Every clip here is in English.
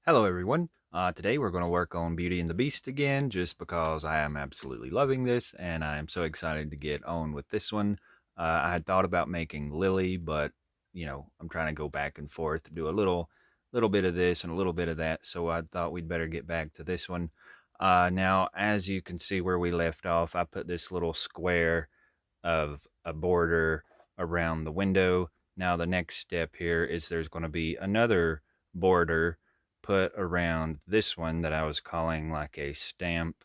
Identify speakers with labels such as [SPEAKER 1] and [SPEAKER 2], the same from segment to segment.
[SPEAKER 1] Hello everyone. Today we're going to work on Beauty and the Beast again just because I am absolutely loving this and I am so excited to get on with this one. I had thought about making Lily, but I'm trying to go back and forth, do a little bit of this and a little bit of that, so I thought we'd better get back to this one. Now, as you can see where we left off, I put this little square of a border around the window. Now the next step here is there's going to be another border put around this one that I was calling like a stamp,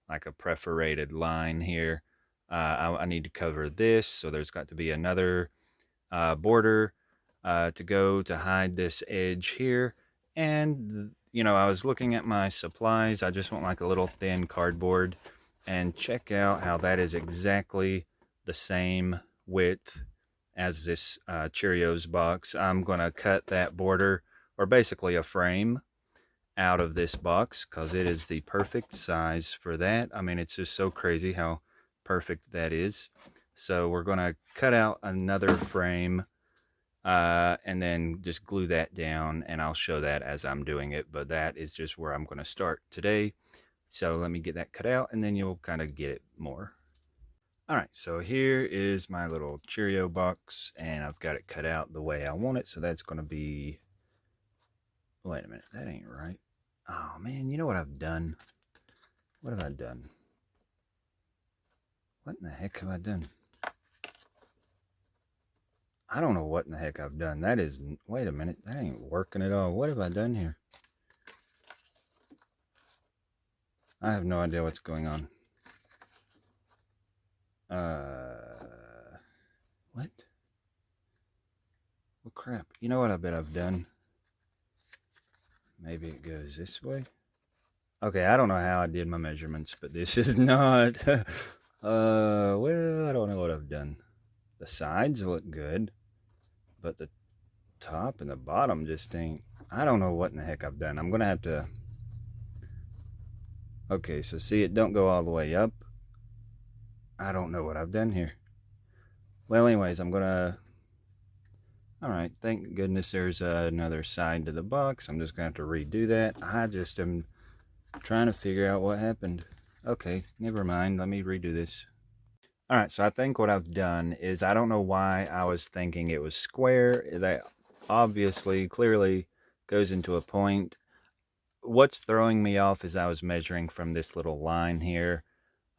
[SPEAKER 1] like a perforated line here. I need to cover this, so there's got to be another border to go to hide this edge here. And, I was looking at my supplies. I just want like a little thin cardboard, and check out how that is exactly the same width as this Cheerios box. I'm going to cut that border, or basically a frame, out of this box because it is the perfect size for that. I mean, it's just so crazy how perfect that is. So we're going to cut out another frame and then just glue that down, and I'll show that as I'm doing it, but that is just where I'm going to start today. So let me get that cut out and then you'll kind of get it more. All right, so here is my little Cheerio box, and I've got it cut out the way I want it. So that's going to be, wait a minute, that ain't right. Oh man, you know what I've done? What have I done? What in the heck have I done? I don't know what in the heck I've done. That is, wait a minute, that ain't working at all. What have I done here? I have no idea what's going on. What? Well, crap. You know what I bet I've done? Maybe it goes this way. Okay, I don't know how I did my measurements, but this is not. Well, I don't know what I've done. The sides look good, but the top and the bottom just ain't. I don't know what in the heck I've done. I'm gonna have to. Okay, so see, it don't go all the way up. I don't know what I've done here. Well, anyways, I'm gonna. All right, thank goodness there's another side to the box. I'm just gonna have to redo that. I just am trying to figure out what happened. Okay, never mind. Let me redo this. All right, so I think what I've done is, I don't know why I was thinking it was square. That obviously, clearly goes into a point. What's throwing me off is I was measuring from this little line here.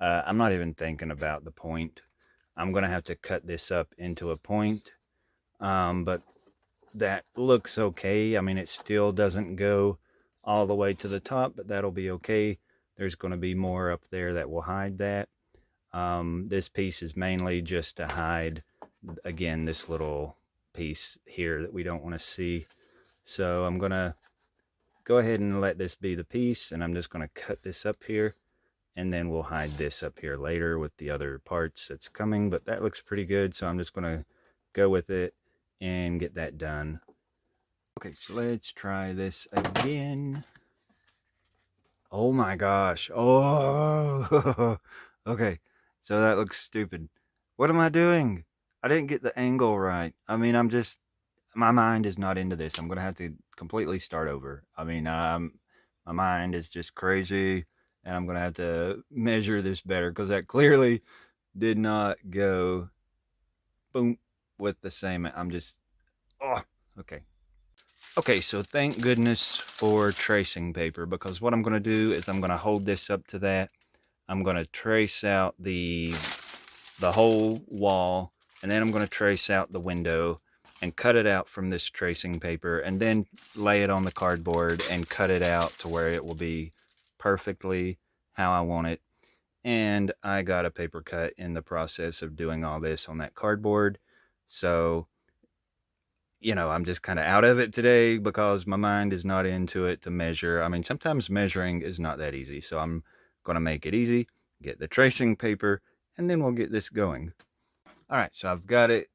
[SPEAKER 1] I'm not even thinking about the point. I'm going to have to cut this up into a point. But that looks okay. I mean, it still doesn't go all the way to the top, but that'll be okay. There's going to be more up there that will hide that. This piece is mainly just to hide, again, this little piece here that we don't want to see. So I'm going to go ahead and let this be the piece, and I'm just going to cut this up here, and then we'll hide this up here later with the other parts that's coming. But that looks pretty good, so I'm just going to go with it and get that done. Okay, so let's try this again. Oh my gosh. Oh, okay. So that looks stupid. What am I doing? I didn't get the angle right. I mean, my mind is not into this. I'm going to have to completely start over. I mean, my mind is just crazy, and I'm going to have to measure this better because that clearly did not go boom with the same. Oh, okay. Okay, so thank goodness for tracing paper, because what I'm going to do is I'm going to hold this up to that. I'm going to trace out the whole wall, and then I'm going to trace out the window and cut it out from this tracing paper, and then lay it on the cardboard and cut it out to where it will be perfectly how I want it. And I got a paper cut in the process of doing all this on that cardboard. So I'm just kind of out of it today because my mind is not into it to measure. I mean, sometimes measuring is not that easy. So I'm going to make it easy, get the tracing paper, and then we'll get this going. All right, so I've got it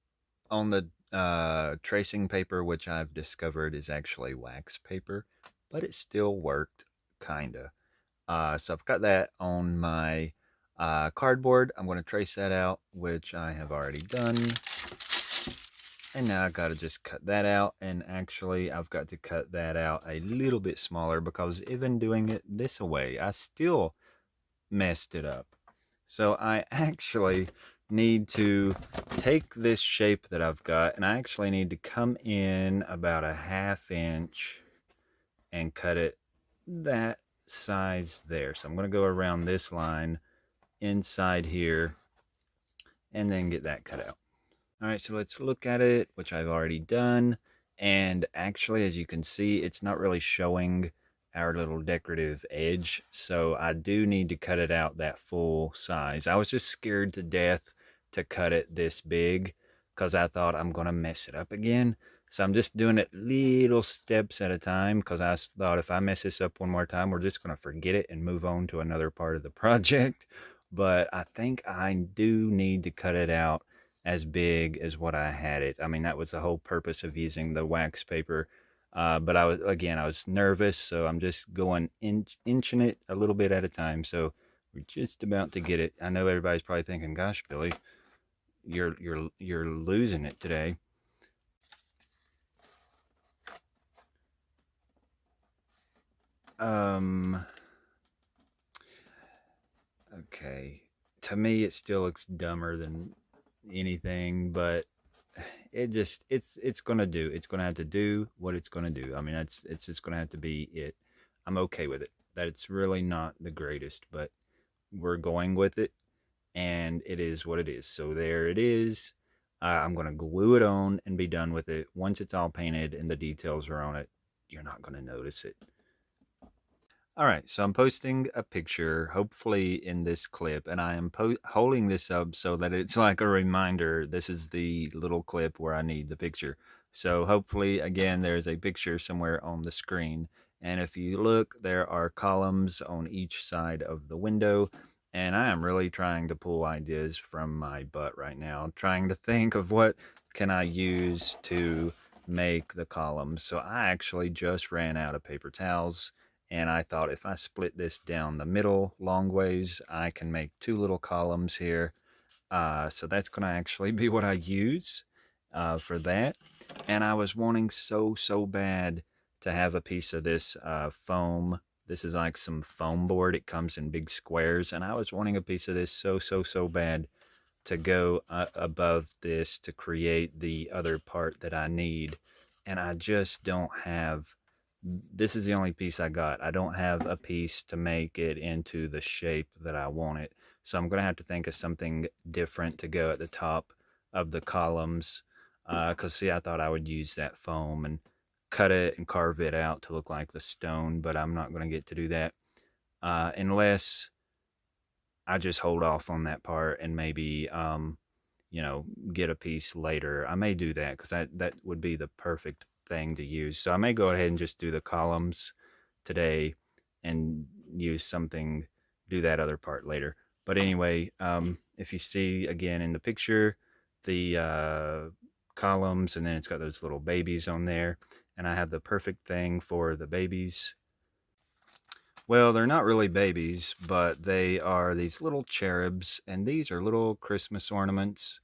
[SPEAKER 1] on the tracing paper, which I've discovered is actually wax paper, but it still worked, kind of. So I've got that on my cardboard. I'm going to trace that out, which I have already done. And now I gotta just cut that out, and actually I've got to cut that out a little bit smaller because even doing it this way, I still messed it up. So I actually need to take this shape that I've got, and I actually need to come in about a 1/2 inch and cut it that size there. So I'm going to go around this line inside here and then get that cut out. All right, so let's look at it, which I've already done. And actually, as you can see, it's not really showing our little decorative edge. So I do need to cut it out that full size. I was just scared to death to cut it this big because I thought I'm going to mess it up again. So I'm just doing it little steps at a time because I thought if I mess this up one more time, we're just going to forget it and move on to another part of the project. But I think I do need to cut it out as big as what I had it. I mean, that was the whole purpose of using the wax paper. But I was nervous, so I'm just going inching it a little bit at a time. So we're just about to get it. I know everybody's probably thinking, "Gosh, Billy, you're losing it today." Um, okay. To me, it still looks dumber than anything, but it's gonna do. It's gonna have to do what it's gonna do. I mean, it's just gonna have to be it. I'm okay with it. That it's really not the greatest, but we're going with it, and it is what it is. So there it is. I'm gonna glue it on and be done with it. Once it's all painted and the details are on it, you're not gonna notice it. All right, so I'm posting a picture, hopefully in this clip, and I am holding this up so that it's like a reminder. This is the little clip where I need the picture. So hopefully, again, there's a picture somewhere on the screen. And if you look, there are columns on each side of the window. And I am really trying to pull ideas from my butt right now, trying to think of what can I use to make the columns. So I actually just ran out of paper towels, and I thought if I split this down the middle long ways, I can make two little columns here. So that's going to actually be what I use for that. And I was wanting so bad to have a piece of this foam. This is like some foam board. It comes in big squares. And I was wanting a piece of this so bad to go above this to create the other part that I need. And I just don't have, this is the only piece I got. I don't have a piece to make it into the shape that I want it. So I'm going to have to think of something different to go at the top of the columns. Because, see, I thought I would use that foam and cut it and carve it out to look like the stone, but I'm not going to get to do that unless I just hold off on that part and maybe you know, get a piece later. I may do that because that would be the perfect thing to use. So I may go ahead and just do the columns today and use something, do that other part later. But anyway, if you see again in the picture, the columns, and then it's got those little babies on there, and I have the perfect thing for the babies. Well, they're not really babies, but they are these little cherubs, and these are little Christmas ornaments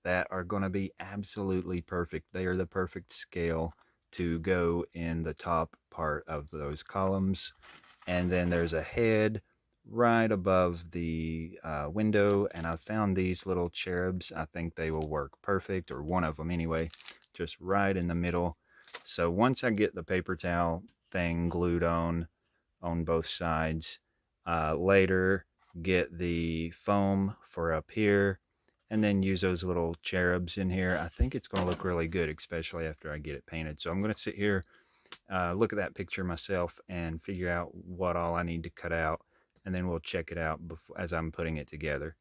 [SPEAKER 1] that are going to be absolutely perfect. They are the perfect scale to go in the top part of those columns. And then there's a head right above the window, and I found these little cherubs. I think they will work perfect, or one of them anyway, just right in the middle. So once I get the paper towel thing glued on both sides, later get the foam for up here, and then use those little cherubs in here. I think it's going to look really good, especially after I get it painted. So I'm going to sit here, look at that picture myself, and figure out what all I need to cut out, and then we'll check it out as I'm putting it together.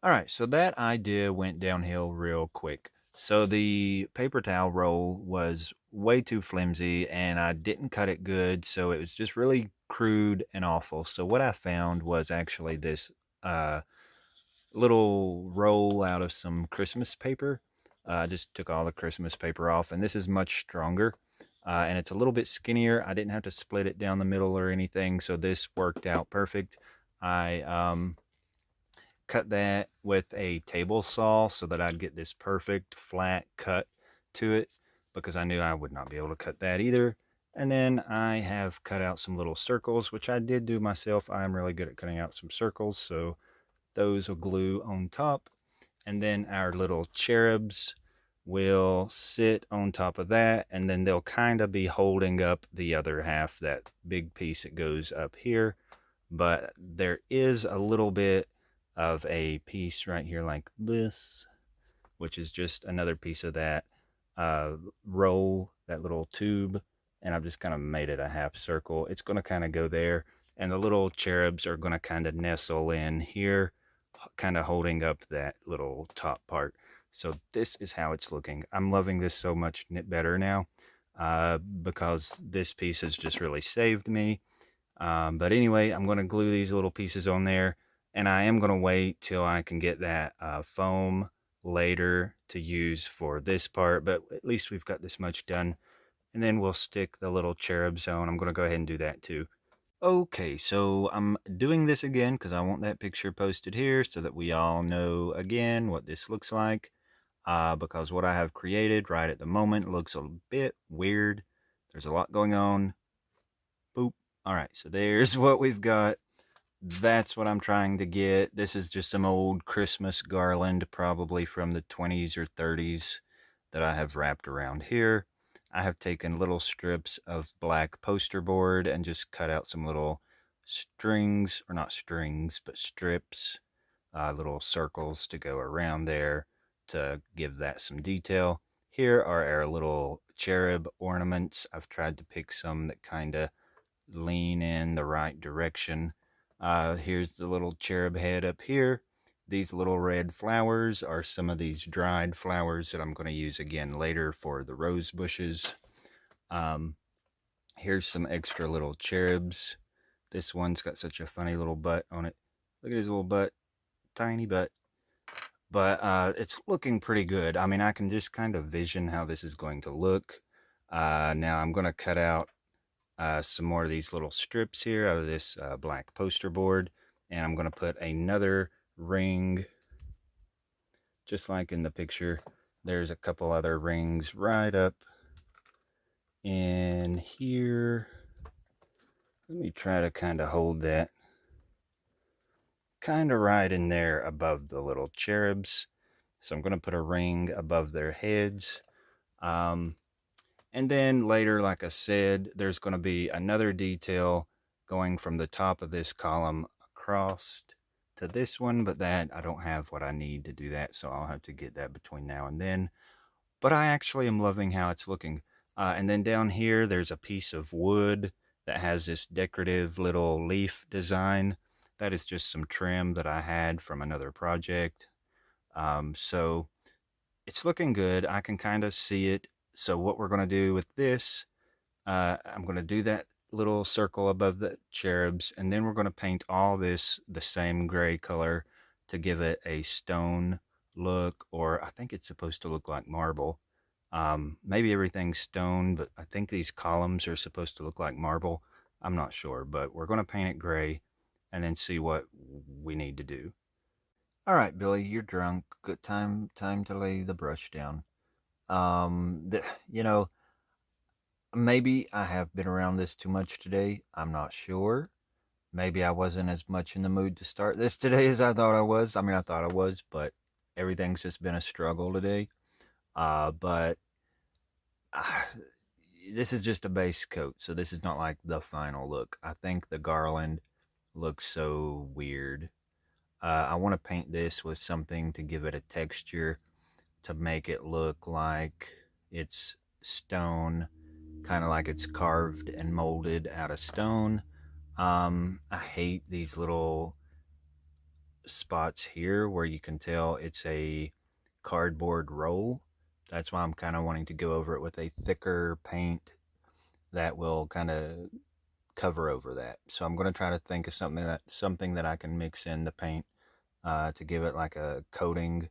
[SPEAKER 1] All right, so that idea went downhill real quick. So the paper towel roll was way too flimsy, and I didn't cut it good, so it was just really crude and awful. So what I found was actually this uh, little roll out of some Christmas paper. I just took all the Christmas paper off, and this is much stronger. And it's a little bit skinnier. I didn't have to split it down the middle or anything, so this worked out perfect. I cut that with a table saw so that I'd get this perfect flat cut to it because I knew I would not be able to cut that either. And then I have cut out some little circles, which I did do myself. I'm really good at cutting out some circles, so those will glue on top. And then our little cherubs will sit on top of that, and then they'll kind of be holding up the other half, that big piece that goes up here. But there is a little bit of a piece right here like this, which is just another piece of that uh, roll, that little tube, and I've just kind of made it a half circle. It's going to kind of go there, and the little cherubs are going to kind of nestle in here, kind of holding up that little top part. So this is how it's looking. I'm loving this so much better now because this piece has just really saved me. But anyway, I'm going to glue these little pieces on there, and I am going to wait till I can get that foam later to use for this part, but at least we've got this much done. And then we'll stick the little cherubs on. I'm going to go ahead and do that too. Okay, so I'm doing this again because I want that picture posted here so that we all know again what this looks like. Because what I have created right at the moment looks a bit weird. There's a lot going on. Boop. All right, so there's what we've got. That's what I'm trying to get. This is just some old Christmas garland, probably from the 20s or 30s, that I have wrapped around here. I have taken little strips of black poster board and just cut out some little strings, or not strings, but strips, little circles to go around there to give that some detail. Here are our little cherub ornaments. I've tried to pick some that kind of lean in the right direction. Here's the little cherub head up here. These little red flowers are some of these dried flowers that I'm going to use again later for the rose bushes. Um, Here's some extra little cherubs. This one's got such a funny little butt on it. Look at his little butt, tiny butt. But it's looking pretty good. I mean, I can just kind of vision how this is going to look. Now I'm going to cut out some more of these little strips here out of this black poster board, and I'm going to put another ring just like in the picture. There's a couple other rings right up in here. Let me try to kind of hold that kind of right in there above the little cherubs. So I'm going to put a ring above their heads. And then later, like I said, there's going to be another detail going from the top of this column across to this one, but that I don't have what I need to do that, so I'll have to get that between now and then. But I actually am loving how it's looking. And then down here, there's a piece of wood that has this decorative little leaf design. That is just some trim that I had from another project. So it's looking good. I can kind of see it. So what we're going to do with this, I'm going to do that little circle above the cherubs, and then we're going to paint all this the same gray color to give it a stone look, or I think it's supposed to look like marble. Maybe everything's stone, but I think these columns are supposed to look like marble. I'm not sure, but we're going to paint it gray and then see what we need to do. All right, Billy, you're drunk. Good time to lay the brush down. You know, maybe I have been around this too much today. I'm not sure. Maybe I wasn't as much in the mood to start this today as I thought I was. I mean, I thought I was, but everything's just been a struggle today. But uh, this is just a base coat, so this is not like the final look. I think the garland looks so weird. I want to paint this with something to give it a texture, to make it look like it's stone, kind of like it's carved and molded out of stone. I hate these little spots here where you can tell it's a cardboard roll. That's why I'm kind of wanting to go over it with a thicker paint that will kind of cover over that. So I'm going to try to think of something that I can mix in the paint to give it like a coating,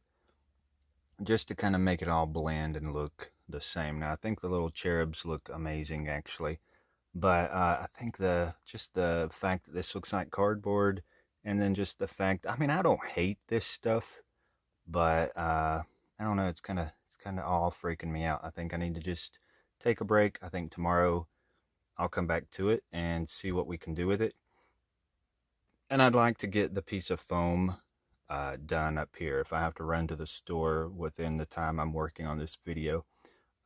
[SPEAKER 1] just to kind of make it all blend and look the same. Now I think the little cherubs look amazing actually, but I think the fact that this looks like cardboard, and then just the fact, I mean, I don't hate this stuff, but I don't know, it's kind of all freaking me out. I think I need to just take a break. I think tomorrow I'll come back to it and see what we can do with it. And I'd like to get the piece of foam done up here. If I have to run to the store within the time I'm working on this video,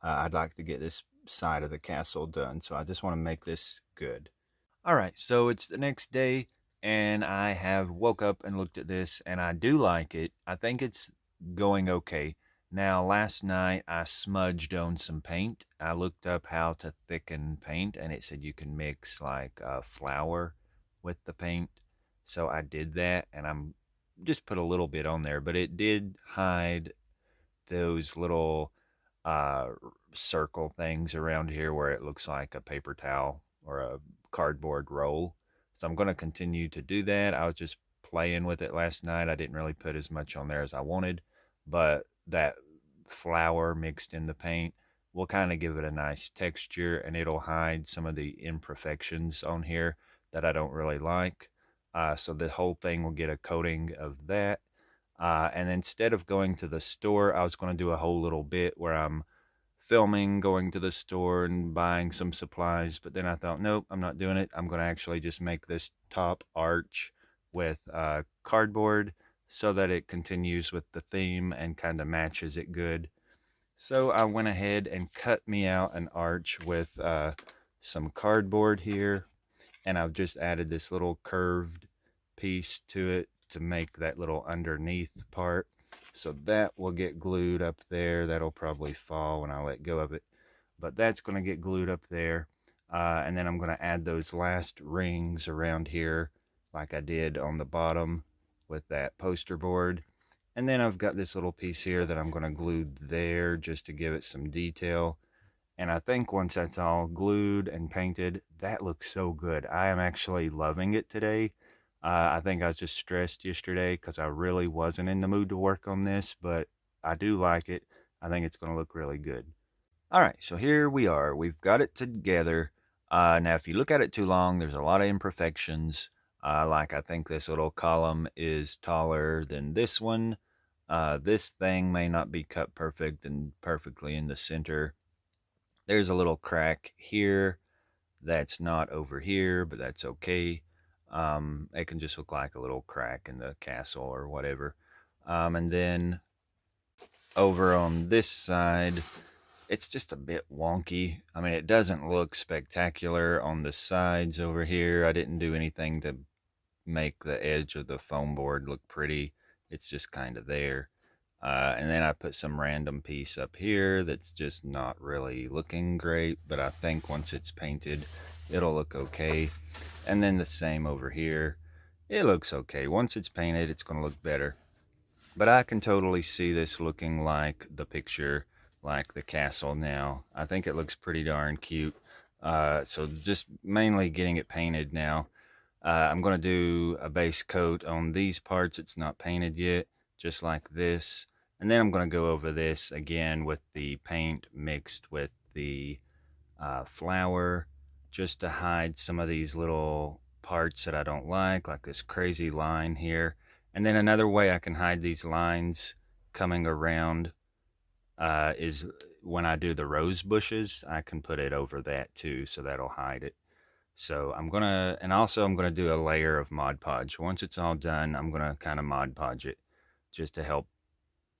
[SPEAKER 1] I'd like to get this side of the castle done. So I just want to make this good. All right, so it's the next day, and I have woke up and looked at this, and I do like it. I think it's going okay. Now, last night I smudged on some paint. I looked up how to thicken paint, and it said you can mix like flour with the paint. So I did that, and I'm just put a little bit on there, but it did hide those little uh, circle things around here where it looks like a paper towel or a cardboard roll. So I'm going to continue to do that. I was just playing with it last night. I didn't really put as much on there as I wanted, but that flour mixed in the paint will kind of give it a nice texture, and it'll hide some of the imperfections on here that I don't really like. So the whole thing will get a coating of that. And instead of going to the store, I was going to do a whole little bit where I'm filming going to the store and buying some supplies. But then I thought, nope, I'm not doing it. I'm going to actually just make this top arch with cardboard so that it continues with the theme and kind of matches it good. So I went ahead and cut me out an arch with some cardboard here, and I've just added this little curved piece to it to make that little underneath part. So that will get glued up there. That'll probably fall when I let go of it, but that's going to get glued up there. And then I'm going to add those last rings around here like I did on the bottom with that poster board. And then I've got this little piece here that I'm going to glue there just to give it some detail. And I think once that's all glued and painted, that looks so good. I am actually loving it today. I think I was just stressed yesterday because I really wasn't in the mood to work on this, but I do like it. I think it's going to look really good. All right, so here we are. We've got it together. Now, if you look at it too long, there's a lot of imperfections. Like I think this little column is taller than this one. This thing may not be cut perfect and perfectly in the center. There's a little crack here that's not over here, but that's okay. It can just look like a little crack in the castle or whatever. And then over on this side, it's just a bit wonky. I mean, it doesn't look spectacular on the sides over here. I didn't do anything to make the edge of the foam board look pretty. It's just kind of there. And then I put some random piece up here that's just not really looking great, but I think once it's painted, it'll look okay. And then the same over here. It looks okay. Once it's painted, it's going to look better. But I can totally see this looking like the picture, like the castle now. I think it looks pretty darn cute. So just mainly getting it painted now. I'm going to do a base coat on these parts. It's not painted yet, just like this. And then I'm going to go over this again with the paint mixed with the flour, just to hide some of these little parts that I don't like this crazy line here. And then another way I can hide these lines coming around is when I do the rose bushes, I can put it over that too, so that'll hide it. So I'm gonna, and also I'm gonna do a layer of Mod Podge. Once it's all done, I'm gonna kind of Mod Podge it just to help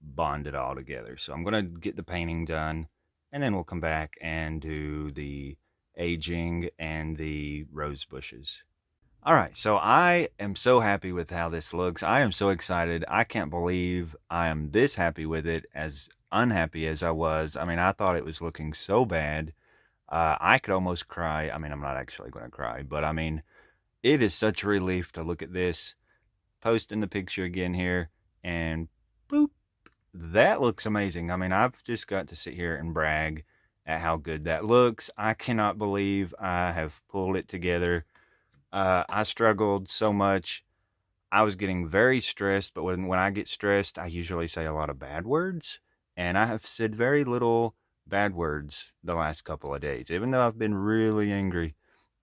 [SPEAKER 1] bond it all together. So I'm gonna get the painting done, and then we'll come back and do the aging and the rose bushes. All right, so I am so happy with how this looks. I am so excited. I can't believe I am this happy with it, as unhappy as I was. I mean, I thought it was looking so bad. I could almost cry. I mean, I'm not actually going to cry, but I mean, it is such a relief to look at this, posting the picture again here, and boop, that looks amazing. I mean, I've just got to sit here and brag at how good that looks. I cannot believe I have pulled it together. I struggled so much. I was getting very stressed, but when I get stressed, I usually say a lot of bad words. And I have said very little bad words the last couple of days, even though I've been really angry.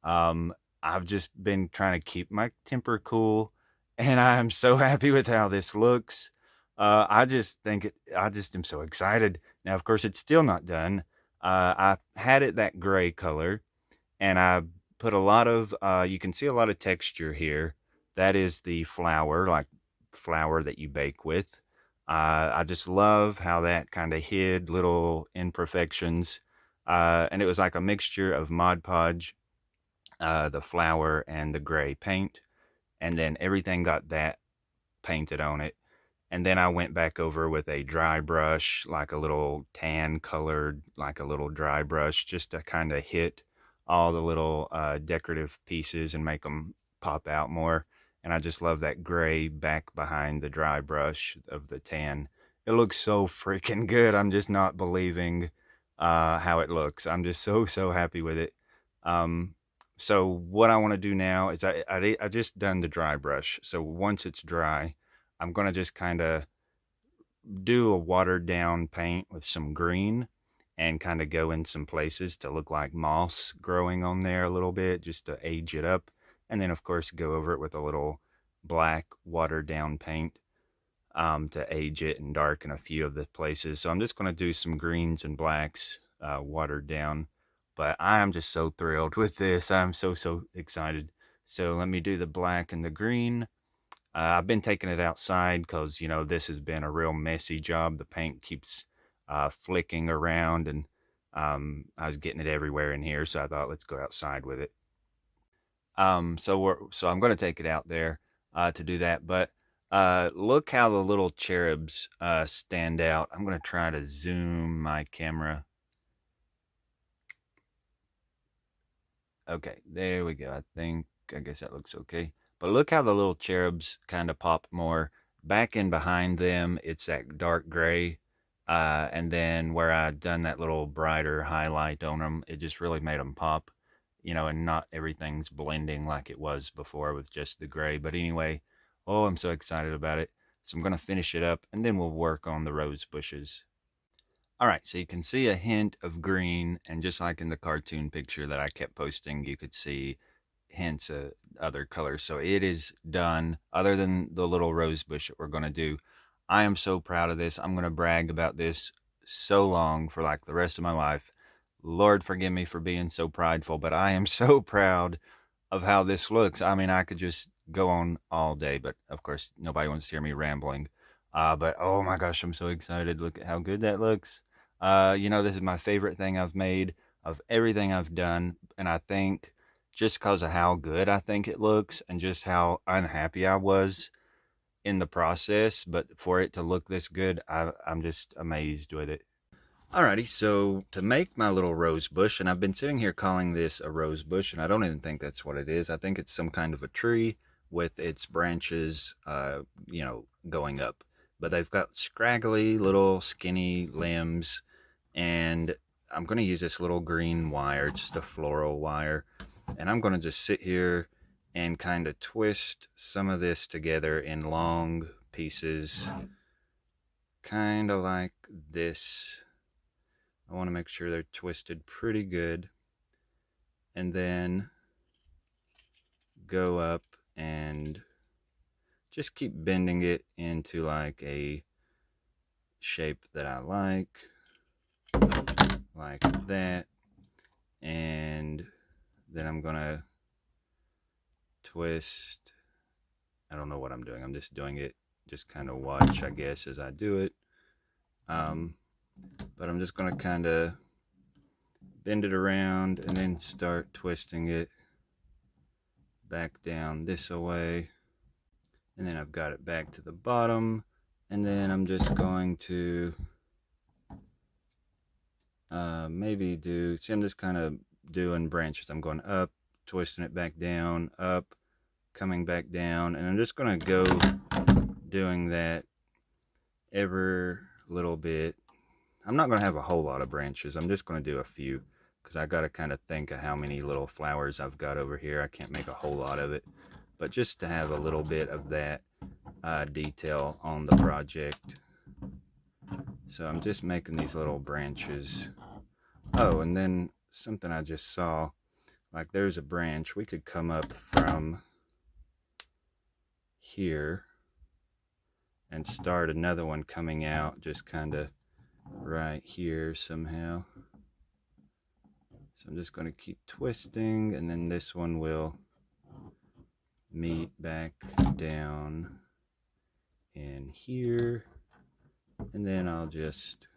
[SPEAKER 1] Um, I've just been trying to keep my temper cool, and I am so happy with how this looks. I just think I just am so excited. Now, of course, it's still not done. I had it that gray color, and I put a lot of, you can see a lot of texture here. That is the flour, like flour that you bake with. I just love how that kind of hid little imperfections. And it was like a mixture of Mod Podge, the flour, and the gray paint. And then everything got that painted on it. And then I went back over with a dry brush, like a little tan colored, like a little dry brush, just to kind of hit all the little decorative pieces and make them pop out more. And I just love that gray back behind the dry brush of the tan. It looks so freaking good. I'm just not believing how it looks. I'm just so happy with it. Um, so what I want to do now is I just done the dry brush. So once it's dry, I'm going to just kind of do a watered down paint with some green and kind of go in some places to look like moss growing on there a little bit just to age it up. And then, of course, go over it with a little black watered down paint to age it and darken a few of the places. So I'm just going to do some greens and blacks watered down. But I am just so thrilled with this. I'm so excited. So let me do the black and the green. I've been taking it outside because, this has been a real messy job. The paint keeps flicking around, and I was getting it everywhere in here. So I thought, let's go outside with it. So I'm going to take it out there to do that. But look how the little cherubs stand out. I'm going to try to zoom my camera. Okay, there we go. I guess that looks okay. But look how the little cherubs kind of pop more. Back in behind them, it's that dark gray. And then where I done that little brighter highlight on them, it just really made them pop, and not everything's blending like it was before with just the gray. But anyway, oh, I'm so excited about it. So I'm going to finish it up and then we'll work on the rose bushes. All right, so you can see a hint of green, and just like in the cartoon picture that I kept posting, you could see hints of other colors. So it is done, other than the little rose bush that we're going to do. I am so proud of this. I'm going to brag about this so long for like the rest of my life. Lord, forgive me for being so prideful, but I am so proud of how this looks. I mean, I could just go on all day, but of course, nobody wants to hear me rambling. But oh my gosh, I'm so excited. Look at how good that looks. This is my favorite thing I've made of everything I've done. And I think just because of how good I think it looks and just how unhappy I was in the process, but for it to look this good, I'm just amazed with it. Alrighty, so to make my little rose bush, and I've been sitting here calling this a rose bush, and I don't even think that's what it is. I think it's some kind of a tree with its branches, going up. But they've got scraggly little skinny limbs, and I'm going to use this little green wire, just a floral wire, and I'm going to just sit here and kind of twist some of this together in long pieces, kind of like this. I want to make sure they're twisted pretty good, and then go up and just keep bending it into like a shape that I like that. And then I'm gonna twist. I don't know what I'm doing. I'm just doing it. Just kind of watch, I guess, as I do it. But I'm just gonna kind of bend it around and then start twisting it back down this way. And then I've got it back to the bottom, and then I'm just going to maybe I'm just kind of doing branches. I'm going up, twisting it back down, up, coming back down, and I'm just going to go doing that every little bit. I'm not going to have a whole lot of branches. I'm just going to do a few because I got to kind of think of how many little flowers I've got over here. I can't make a whole lot of it, but just to have a little bit of that detail on the project. So I'm just making these little branches. Oh, and then something I just saw, like there's a branch. We could come up from here and start another one coming out just kind of right here somehow. So I'm just going to keep twisting, and then this one will meet back down in here, and then I'll just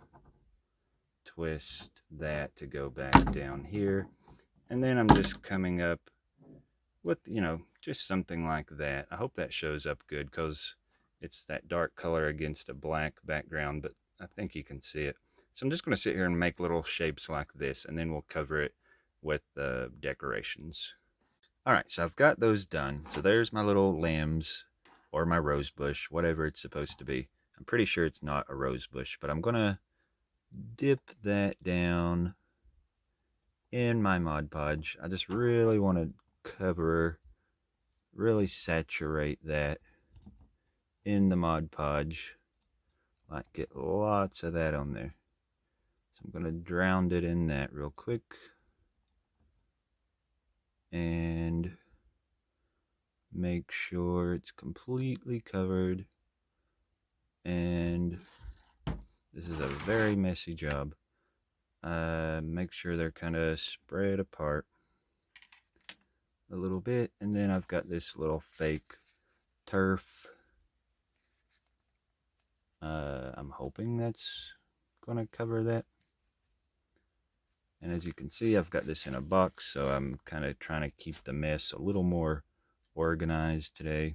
[SPEAKER 1] twist that to go back down here, and then I'm just coming up with, just something like that. I hope that shows up good because it's that dark color against a black background, but I think you can see it. So I'm just going to sit here and make little shapes like this, and then we'll cover it with the decorations. All right, so I've got those done. So there's my little limbs or my rose bush, whatever it's supposed to be. I'm pretty sure it's not a rose bush, but I'm going to dip that down in my Mod Podge. I just really want to cover, really saturate that in the Mod Podge. Like, get lots of that on there. So I'm going to drown it in that real quick. And make sure it's completely covered. And this is a very messy job. Make sure they're kind of spread apart a little bit. And then I've got this little fake turf. I'm hoping that's going to cover that. And as you can see, I've got this in a box, so I'm kind of trying to keep the mess a little more organized today.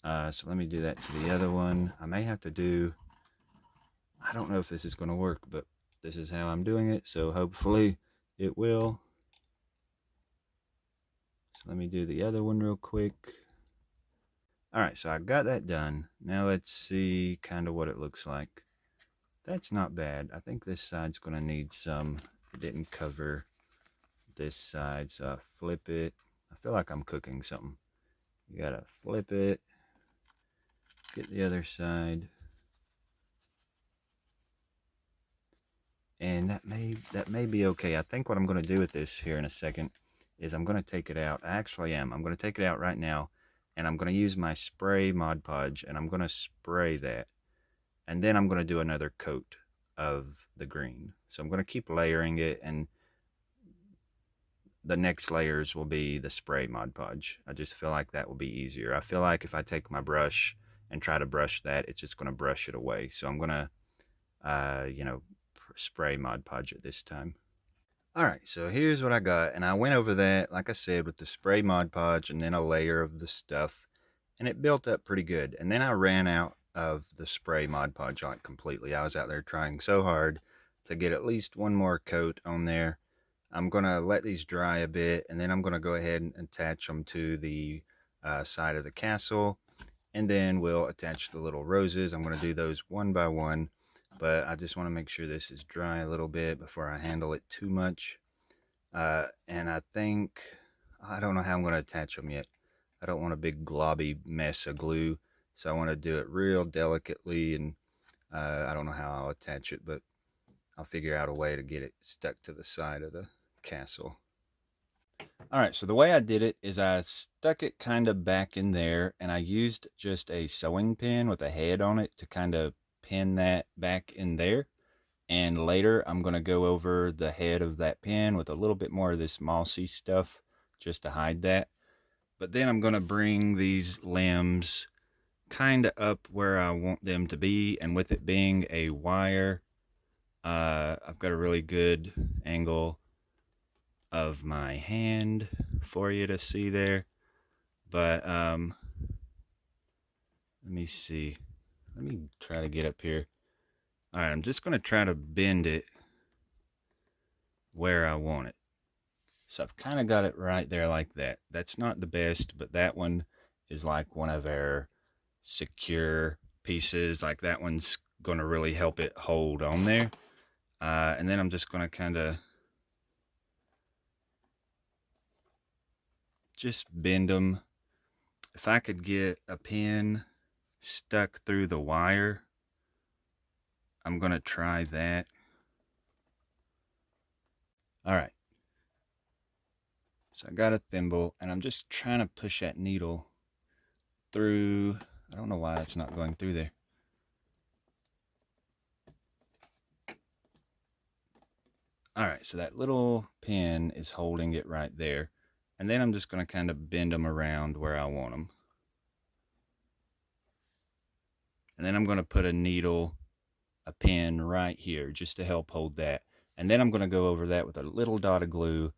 [SPEAKER 1] So let me do that to the other one. I may have to do, I don't know if this is going to work, but this is how I'm doing it, so hopefully it will. So let me do the other one real quick. All right, so I got that done. Now let's see kind of what it looks like. That's not bad. I think this side's going to need some. It didn't cover this side, so I flip it. I feel like I'm cooking something. You gotta flip it, get the other side, and that may be okay. I think what I'm going to do with this here in a second is I'm going to take it out. I actually am. I'm going to take it out right now, and I'm going to use my spray Mod Podge, and I'm going to spray that, and then I'm going to do another coat of the green. So I'm going to keep layering it, and the next layers will be the spray Mod Podge. I just feel like that will be easier. I feel like if I take my brush and try to brush that, it's just going to brush it away. So I'm going to, spray Mod Podge it this time. All right, so here's what I got. And I went over that, like I said, with the spray Mod Podge and then a layer of the stuff. And it built up pretty good. And then I ran out of the spray Mod Podge like completely. I was out there trying so hard to get at least one more coat on there. I'm going to let these dry a bit, and then I'm going to go ahead and attach them to the side of the castle, and then we'll attach the little roses. I'm going to do those one by one, but I just want to make sure this is dry a little bit before I handle it too much. And I think, I don't know how I'm going to attach them yet. I don't want a big globby mess of glue, so I want to do it real delicately, and I don't know how I'll attach it, but I'll figure out a way to get it stuck to the side of the castle. All right, so the way I did it is I stuck it kind of back in there, and I used just a sewing pin with a head on it to kind of pin that back in there. And later I'm going to go over the head of that pin with a little bit more of this mossy stuff just to hide that. But then I'm going to bring these limbs kind of up where I want them to be, and with it being a wire, I've got a really good angle of my hand for you to see there. But let me see. Let me try to get up here. All right, I'm just going to try to bend it where I want it. So I've kind of got it right there like that. That's not the best, but that one is like one of our secure pieces. Like that one's going to really help it hold on there. And then I'm just going to kind of just bend them. If I could get a pin stuck through the wire, I'm going to try that. All right. So I got a thimble, and I'm just trying to push that needle through. I don't know why it's not going through there. All right, so that little pin is holding it right there. And then I'm just going to kind of bend them around where I want them. And then I'm going to put a needle, a pin right here just to help hold that. And then I'm going to go over that with a little dot of glue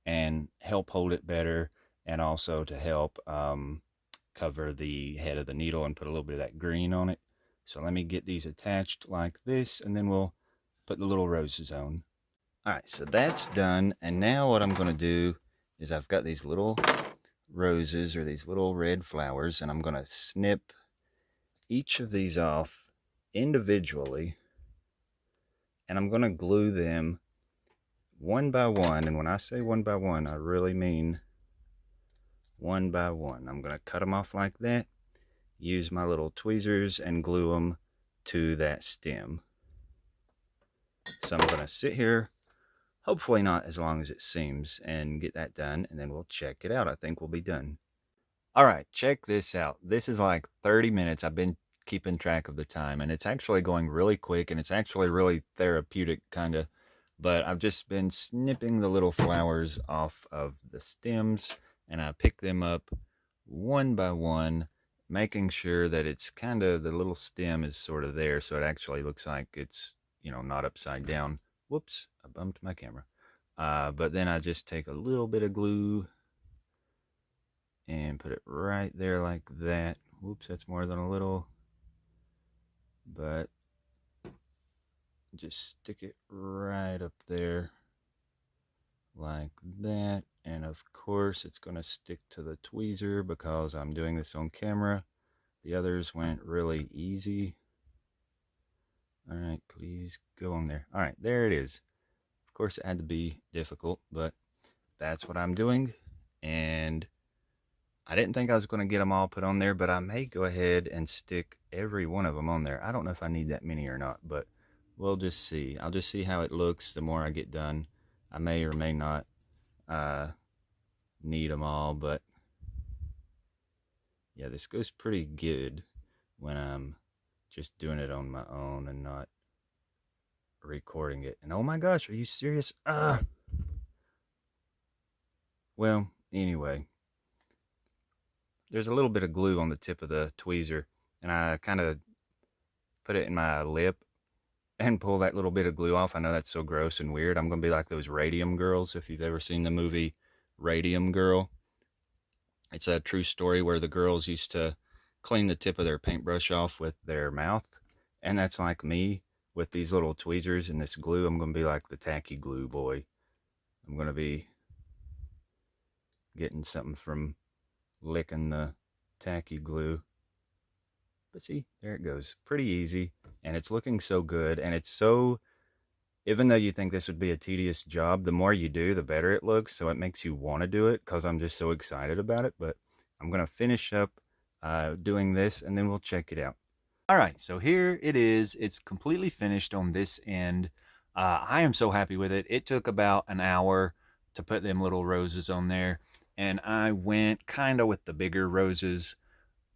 [SPEAKER 1] and help hold it better, and also to help cover the head of the needle and put a little bit of that green on it. So let me get these attached like this, and then we'll put the little roses on. All right, so that's done. And now what I'm going to do is I've got these little roses, or these little red flowers, and I'm going to snip each of these off individually, and I'm going to glue them one by one. And when I say one by one, I really mean one by one. I'm going to cut them off like that, use my little tweezers and glue them to that stem. So I'm going to sit here, hopefully not as long as it seems, and get that done, and then we'll check it out. I think we'll be done. All right, check this out. This is like 30 minutes. I've been keeping track of the time, and it's actually going really quick, and it's actually really therapeutic, kind of. But I've just been snipping the little flowers off of the stems, and I pick them up one by one, making sure that it's kind of, the little stem is sort of there, so it actually looks like it's, not upside down. Whoops, I bumped my camera. But then I just take a little bit of glue and put it right there like that. Whoops, that's more than a little. But just stick it right up there like that. And of course, it's going to stick to the tweezer because I'm doing this on camera. The others went really easy. All right, please go on there. All right, there it is. Of course, it had to be difficult, but that's what I'm doing. And I didn't think I was going to get them all put on there, but I may go ahead and stick every one of them on there. I don't know if I need that many or not, but we'll just see. I'll just see how it looks the more I get done. I may or may not need them all, but yeah, this goes pretty good when I'm just doing it on my own and not recording it. And oh my gosh, are you serious? Well, anyway, there's a little bit of glue on the tip of the tweezer, and I kind of put it in my lip and pull that little bit of glue off. I know that's so gross and weird. I'm going to be like those Radium girls, if you've ever seen the movie Radium Girl. It's a true story where the girls used to clean the tip of their paintbrush off with their mouth. And that's like me with these little tweezers and this glue. I'm going to be like the tacky glue boy. I'm going to be getting something from licking the tacky glue. But see, there it goes. Pretty easy. And it's looking so good. And it's so, even though you think this would be a tedious job, the more you do, the better it looks. So it makes you want to do it because I'm just so excited about it. But I'm going to finish up doing this, and then we'll check it out. All right, so here it is. It's completely finished on this end. I am so happy with it. It took about an hour to put them little roses on there. And I went kind of with the bigger roses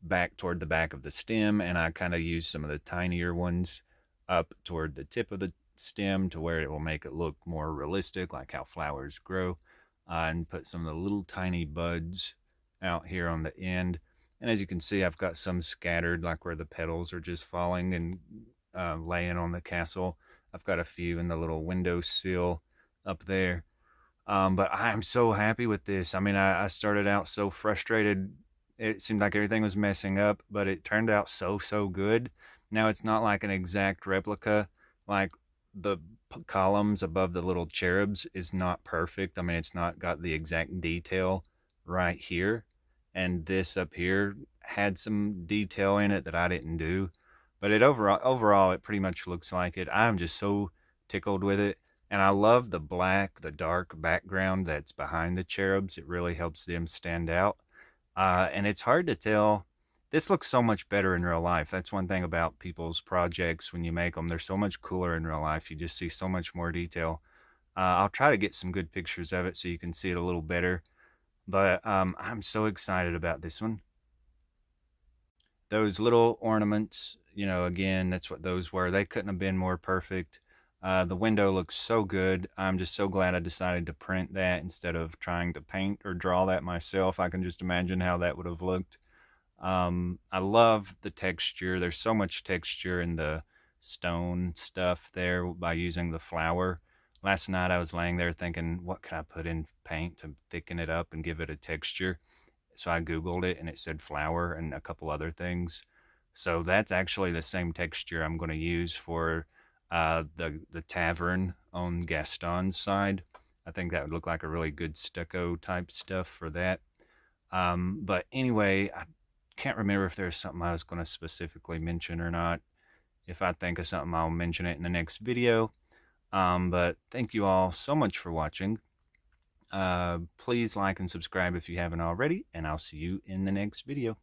[SPEAKER 1] back toward the back of the stem, and I kind of used some of the tinier ones up toward the tip of the stem to where it will make it look more realistic, like how flowers grow, and put some of the little tiny buds out here on the end. And as you can see, I've got some scattered, like where the petals are just falling and laying on the castle. I've got a few in the little window sill up there. But I'm so happy with this. I mean, I started out so frustrated. It seemed like everything was messing up, but it turned out so good. Now it's not like an exact replica. Like the columns above the little cherubs is not perfect. I mean, it's not got the exact detail right here. And this up here had some detail in it that I didn't do. But it overall, it pretty much looks like it. I'm just so tickled with it. And I love the dark background that's behind the cherubs. It really helps them stand out. And it's hard to tell. This looks so much better in real life. That's one thing about people's projects when you make them. They're so much cooler in real life. You just see so much more detail. I'll try to get some good pictures of it so you can see it a little better. But I'm so excited about this one. Those little ornaments, again, that's what those were. They couldn't have been more perfect. The window looks so good. I'm just so glad I decided to print that instead of trying to paint or draw that myself. I can just imagine how that would have looked. I love the texture. There's so much texture in the stone stuff there by using the flour. Last night I was laying there thinking, what can I put in paint to thicken it up and give it a texture? So I Googled it and it said flour and a couple other things. So that's actually the same texture I'm going to use for the tavern on Gaston's side. I think that would look like a really good stucco type stuff for that. But anyway, I can't remember if there's something I was going to specifically mention or not. If I think of something, I'll mention it in the next video. But thank you all so much for watching. Please like and subscribe if you haven't already, and I'll see you in the next video.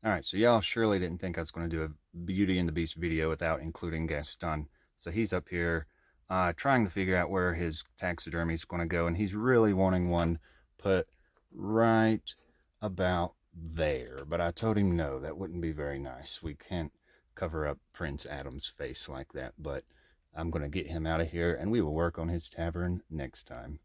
[SPEAKER 1] All right, so y'all surely didn't think I was going to do a Beauty and the Beast video without including Gaston. So he's up here trying to figure out where his taxidermy is going to go, and he's really wanting one put right about there. But I told him no, that wouldn't be very nice. We can't cover up Prince Adam's face like that, but I'm going to get him out of here, and we will work on his tavern next time.